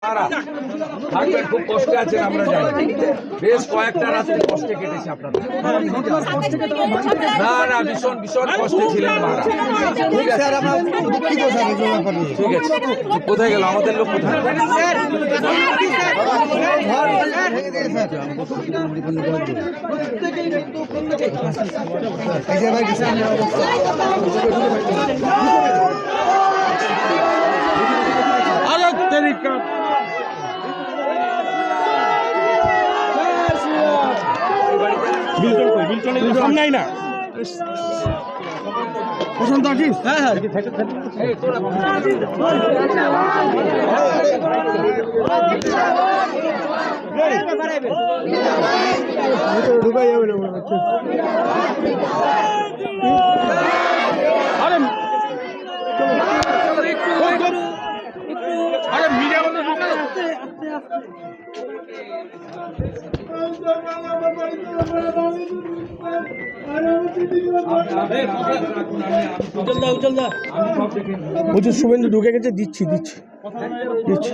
থাকবেন, খুব কষ্টে আছেন আমরা জানি, বেশ কয়েকটা রাত্রি কষ্টে কেটেছে আপনাদের। না না, ভীষণ ভীষণ কষ্টে ছিলেন মারা। ঠিক আছে, কোথায় গেল আমাদের লোক? কোথায় নাই না পছন্দ আছিস? হ্যাঁ হ্যাঁ ঢুকাই যাবে না আরে মিডিয়া বন্ধ বলছি শুভেন্দু ঢুকে গেছে, দিচ্ছি দিচ্ছি দিচ্ছি।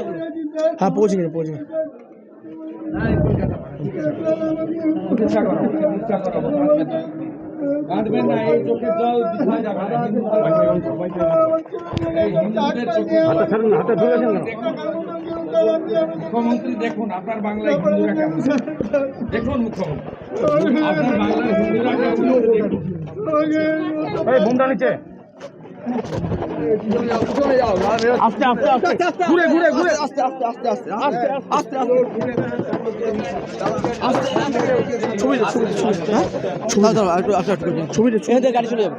হ্যাঁ পৌঁছে গেছে পৌঁছে গেছে। মুখ্যমন্ত্রী দেখুন আপনার বাংলায় হিন্দুরা কেমন, দেখুন মুখ্যমন্ত্রী আপনার বাংলায় হিন্দুরা কেমন, এই বুমটা নিচে আস্তে আস্তে আস্তে ঘুরে ঘুরে ঘুরে আস্তে আস্তে আস্তে আস্তে আস্তে আস্তে আস্তে ছবি ছবি ছবি ছবি ছবি গাড়ি চলে যাবে।